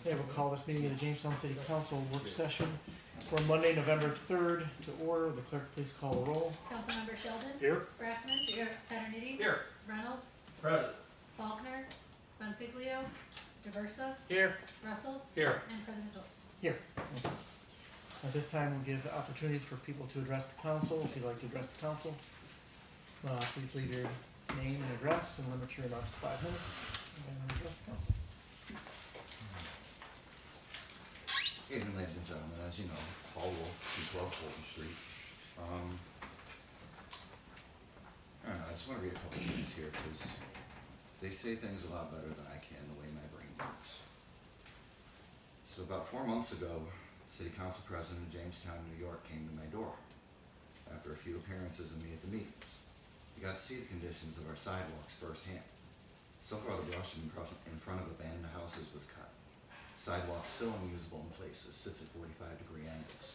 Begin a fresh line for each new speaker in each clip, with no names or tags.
Okay, we'll call this meeting of the Jamestown City Council work session for Monday, November 3rd to order. The clerk, please call the roll.
Councilmember Sheldon.
Here.
Brackman. Here. Paternity.
Here.
Reynolds.
Present.
Faulkner. Bonfiglio. Diversa.
Here.
Russell.
Here.
And President Jones.
Here. At this time, we'll give opportunities for people to address the council. If you'd like to address the council, please leave your name and address and limit your remarks to 5 minutes and address the council.
Evening, ladies and gentlemen. As you know, Paul Wolf, 212 Fulton Street. I don't know, I just want to read a couple things here because they say things a lot better than I can the way my brain works. So about 4 months ago, City Council President of Jamestown, New York came to my door after a few appearances of me at the meetings. He got to see the conditions of our sidewalks firsthand. So far, the brush in front of abandoned houses was cut. Sidewalk still unusable in places, sits at 45-degree angles.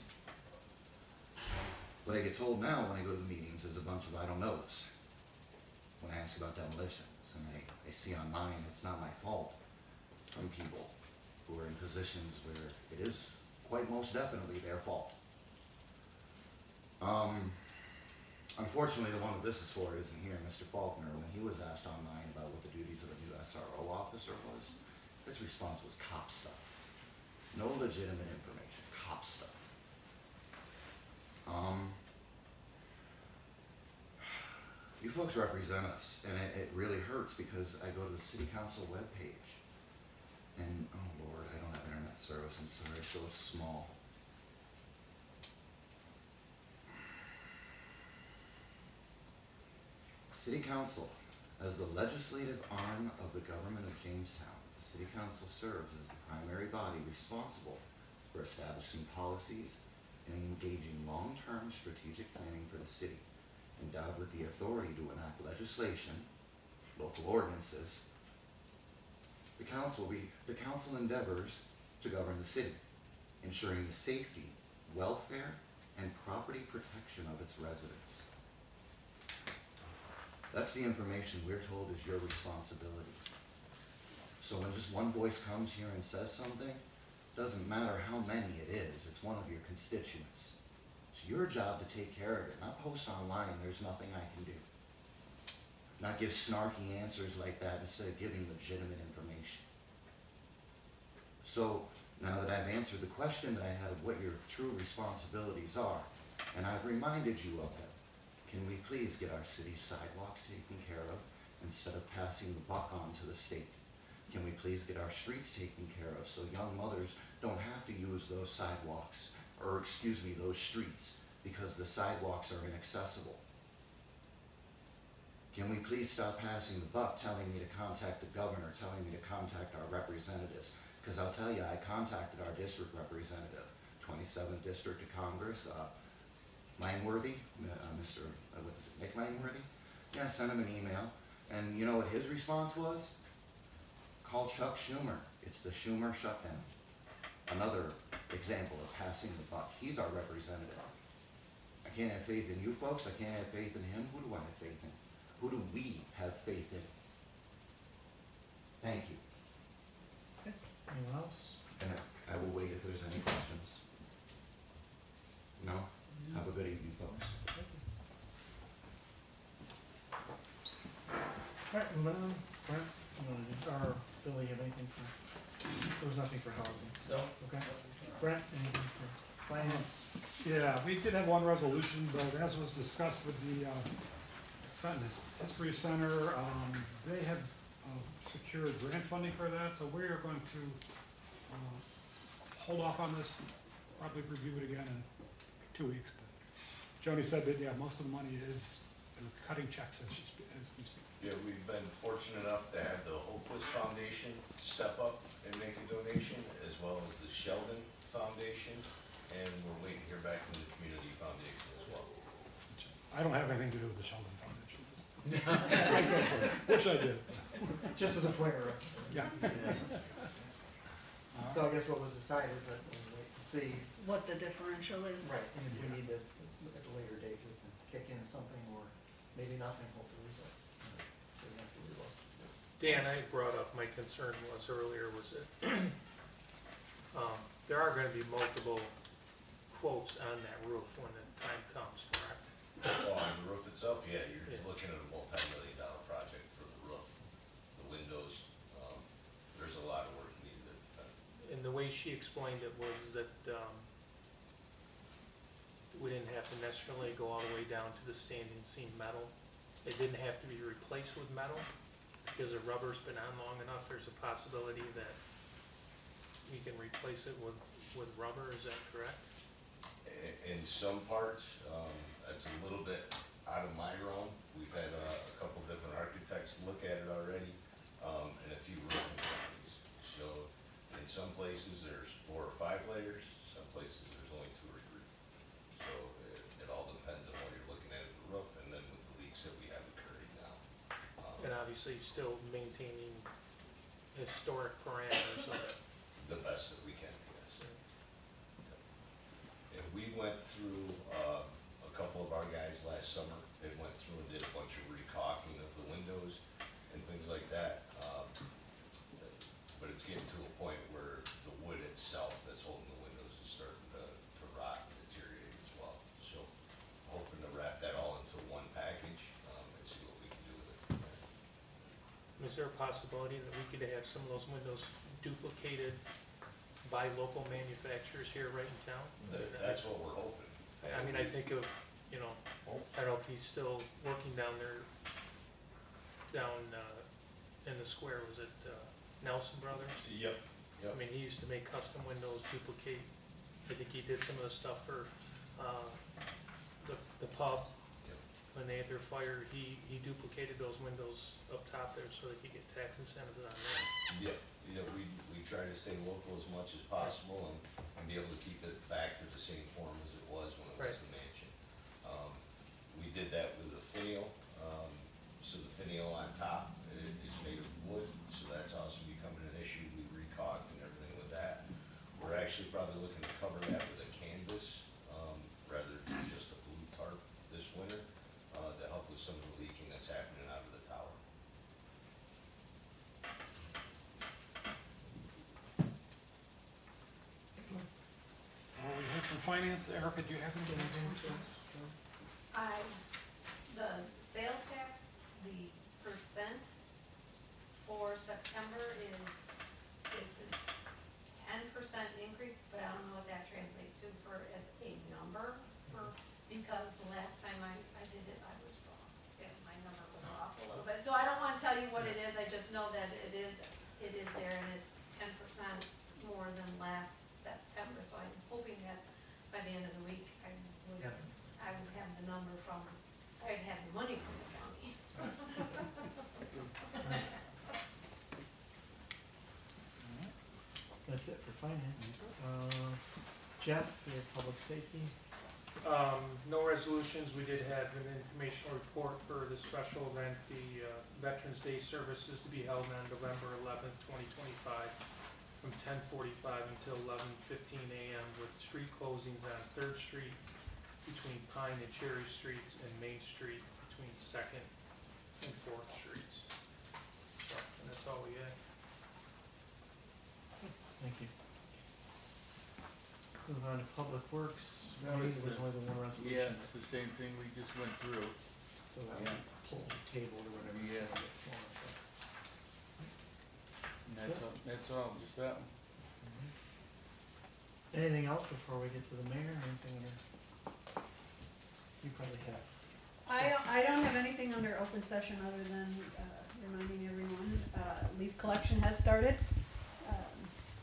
What I get told now when I go to the meetings is a bunch of I don't knows when I ask about demolitions. And I see online it's not my fault from people who are in positions where it is quite most definitely their fault. Unfortunately, the one that this is for isn't here. Mr. Faulkner, when he was asked online about what the duties of a new SRO officer was, his response was cop stuff. No legitimate information, cop stuff. You folks represent us, and it really hurts because I go to the City Council webpage, and oh Lord, I don't have internet service, I'm sorry, so it's small. City Council, as the legislative arm of the government of Jamestown, the City Council serves as the primary body responsible for establishing policies and engaging long-term strategic planning for the city, endowed with the authority to enact legislation, local ordinances. The council endeavors to govern the city, ensuring the safety, welfare, and property protection of its residents. That's the information we're told is your responsibility. So when just one voice comes here and says something, doesn't matter how many it is, it's one of your constituents. It's your job to take care of it, not post online, there's nothing I can do. Not give snarky answers like that instead of giving legitimate information. So now that I've answered the question that I had of what your true responsibilities are, and I've reminded you of them, can we please get our city's sidewalks taken care of instead of passing the buck on to the state? Can we please get our streets taken care of so young mothers don't have to use those sidewalks, or excuse me, those streets, because the sidewalks are inaccessible? Can we please stop passing the buck telling me to contact the governor, telling me to contact our representatives? Because I'll tell you, I contacted our district representative, 27th District of Congress, Langworthy, Mr. What is it, Nick Langworthy? Yeah, I sent him an email, and you know what his response was? Call Chuck Schumer. It's the Schumer shutdown. Another example of passing the buck. He's our representative. I can't have faith in you folks. I can't have faith in him. Who do I have faith in? Who do we have faith in? Thank you.
Okay. Anyone else?
And I will wait if there's any questions. No? Have a good evening, folks.
Thank you. All right, moving on. Brent, or Billy, have anything for, there was nothing for housing.
So.
Okay. Brent, anything for finance?
Yeah, we did have one resolution, but as was discussed with the Fenton History Center, they have secured grant funding for that, so we are going to hold off on this, probably review it again in 2 weeks. But Joni said that, yeah, most of the money is cutting checks as we speak.
Yeah, we've been fortunate enough to have the Hopeless Foundation step up and make a donation, as well as the Sheldon Foundation, and we're waiting to hear back from the Community Foundation as well.
I don't have anything to do with the Sheldon Foundation. Wish I did.
Just as a point of reference.
Yeah.
So I guess what was decided is that we'll wait to see.
What the differential is?
Right, and if we need to, at a later date, we can kick in something or maybe nothing, hopefully, but we have to do well.
Dan, I brought up my concern was earlier was that There are gonna be multiple quotes on that roof when the time comes, correct?
Well, on the roof itself, yeah, you're
Yeah.
looking at a multi-million-dollar project for the roof, the windows. There's a lot of work needed at the fence.
And the way she explained it was that, we didn't have to necessarily go all the way down to the standing seam metal. It didn't have to be replaced with metal, because the rubber's been on long enough, there's a possibility that we can replace it with rubber, is that correct?
In some parts, that's a little bit out of my realm. We've had a couple different architects look at it already, and a few roofing companies. So in some places, there's 4 or 5 layers, some places there's only 2 or 3. So it all depends on what you're looking at the roof, and then with the leaks that we have occurring now.
And obviously still maintaining historic parameters of it.
The best that we can, yes. And we went through, a couple of our guys last summer, they went through and did a bunch of recalking of the windows and things like that. But it's getting to a point where the wood itself that's holding the windows is starting to rot and deteriorate as well. So hoping to wrap that all into one package, and see what we can do with it from there.
Is there a possibility that we could have some of those windows duplicated by local manufacturers here right in town?
That's what we're hoping.
I mean, I think of, you know, I don't know if he's still working down there, in the square, was it Nelson Brothers?
Yep.
I mean, he used to make custom windows, duplicate, I think he did some of the stuff for, the pub.
Yep.
When they had their fire, he duplicated those windows up top there so they could get tax incentives on that.
Yeah, we try to stay local as much as possible and be able to keep it back to the same form as it was when it was
Right.
the mansion. We did that with the finial, so the finial on top is made of wood, so that's also becoming an issue. We recaulked and everything with that. We're actually probably looking to cover that with a canvas, rather than just a blue tarp this winter, to help with some of the leaking that's happening out of the tower.
That's all we had from finance. Erica, do you have anything else?
The sales tax, the percent for September it's a 10% increase, but I don't know what that translates to as a number because the last time I did it, I was wrong. Yeah, my number was off a little bit. So I don't wanna tell you what it is, I just know that it is there and it's 10% more than last September. So I'm hoping that by the end of the week, I would have the number I'd have the money from the county.
That's it for finance. Jeff, your public safety.
No resolutions, we did have an informational report for the special event, the Veterans Day services to be held on November 11th, 2025, from 10:45 until 11:15 a.m. with street closings on 3rd Street between Pine and Cherry Streets and Main Street between 2nd and 4th Streets. So, and that's all we had.
Thank you. Move on to Public Works. Right, there was only the one
Yeah,
resolution.
it's the same thing we just went through.
So that would pull the table or whatever.
Yeah. And that's all, just that one.
Anything else before we get to the mayor or anything under? You probably have.
I don't have anything under open session other than reminding everyone, leaf collection has started,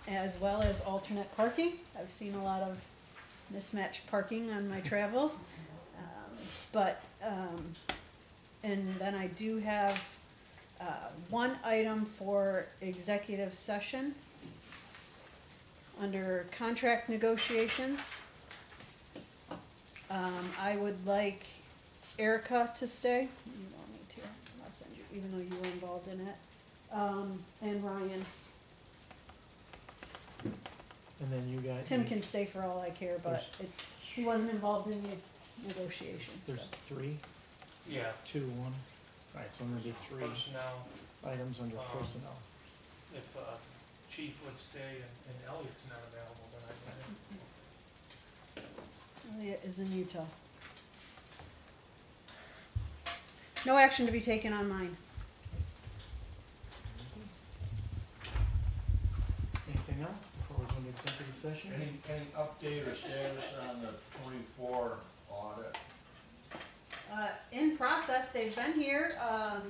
as well as alternate parking. I've seen a lot of mismatched parking on my travels. And then I do have one item for executive session under contract negotiations. I would like Erica to stay. You don't need to, I'll send you, even though you were involved in it. And Ryan.
And then you got.
Tim can stay for all I care, but he wasn't involved in the negotiations.
There's
So.
3,
Yeah,
2, 1. Alright, so I'm gonna do 3
personnel,
items under personnel.
if chief would stay and Elliot's not available, then I think.
Elliot is in Utah. No action to be taken on mine.
Anything else before we go into executive session?
Any update or status on the 24 audit?
In process, they've been here,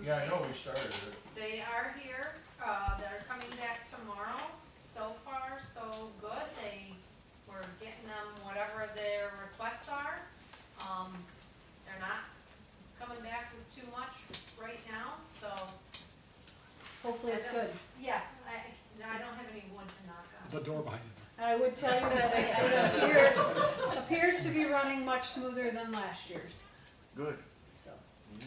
Yeah, I know we started it.
They are here, they're coming back tomorrow. So far, so good. We're getting them whatever their requests are. They're not coming back with too much right now, so.
hopefully it's good.
Yeah, I don't have any wood to knock on.
The door behind you there.
I would tell you that it appears to be running much smoother than last year's,
Good.
so.
Yeah.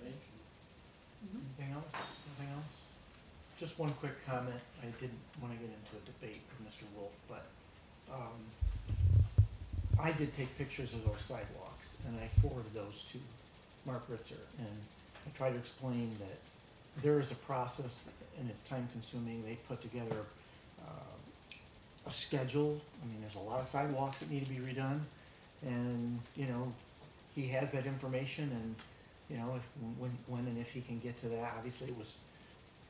Thank you.
Anything else? Anything else? Just one quick comment. I didn't want to get into a debate with Mr. Wolf, but I did take pictures of those sidewalks and I forwarded those to Mark Ritzer, and I tried to explain that there is a process and it's time consuming. They put together a schedule. I mean, there's a lot of sidewalks that need to be redone, and he has that information, and if when and if he can get to that. Obviously it was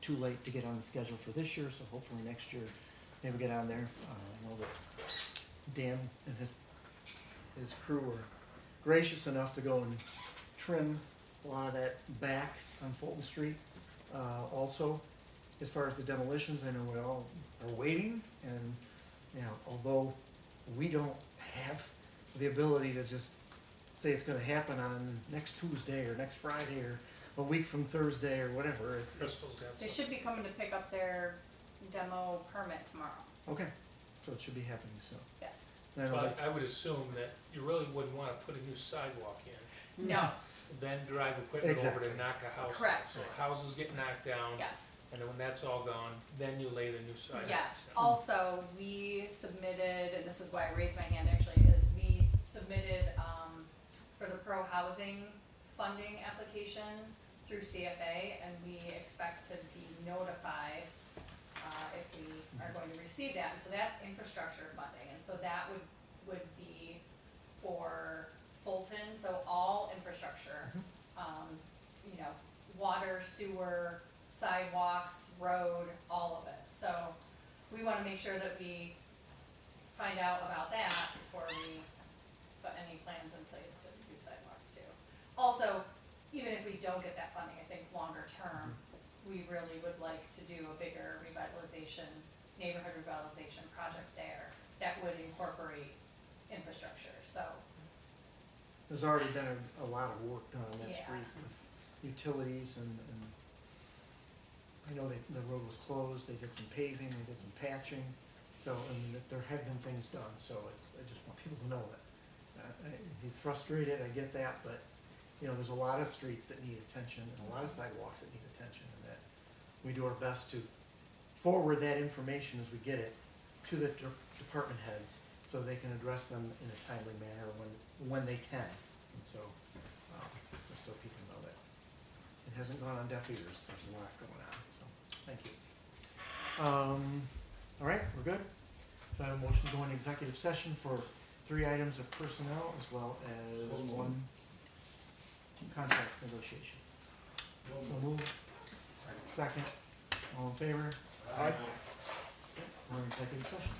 too late to get on the schedule for this year, so hopefully next year they will get on there. I know that Dan and his crew were gracious enough to go and trim a lot of that back on Fulton Street. Also, as far as the demolitions, I know we all are waiting, and although we don't have the ability to just say it's gonna happen on next Tuesday or next Friday or a week from Thursday or whatever, it's
Crystal's got
They
some.
should be coming to pick up their demo permit tomorrow,
okay, so it should be happening soon.
yes.
And I
So
know that-
I would assume that you really wouldn't wanna put a new sidewalk in,
No,
then drive equipment over
Exactly.
to knock a house down.
Correct.
So houses get knocked down,
yes,
and then when that's all gone, then you lay the new sidewalk.
yes.
down.
Also, we submitted, and this is why I raised my hand actually, is we submitted, for the pro housing funding application through CFA, and we expect to be notified, if we are going to receive that, and so that's infrastructure funding, and so that would be for Fulton, so all infrastructure, water, sewer, sidewalks, road, all of it, so we wanna make sure that we find out about that before we put any plans in place to do sidewalks too. Also, even if we don't get that funding, I think longer term, we really would like to do a bigger revitalization, neighborhood revitalization project there that would incorporate infrastructure, so,
There's already been a lot of work done on that
Yeah.
street with utilities, and I know the road was closed, they did some paving, they did some patching, so, and that there have been things done, so I just want people to know that. He's frustrated, I get that, but, there's a lot of streets that need attention, and a lot of sidewalks that need attention, and that we do our best to forward that information as we get it to the department heads, so they can address them in a timely manner when they can. And so, just so people know that it hasn't gone on deaf ears, there's a lot going on, so, thank you. All right, we're good? Do I have a motion to go into executive session for 3 items of personnel as well as 1 contract negotiation? So move. Second, all in favor?
Aye.
We're in executive session.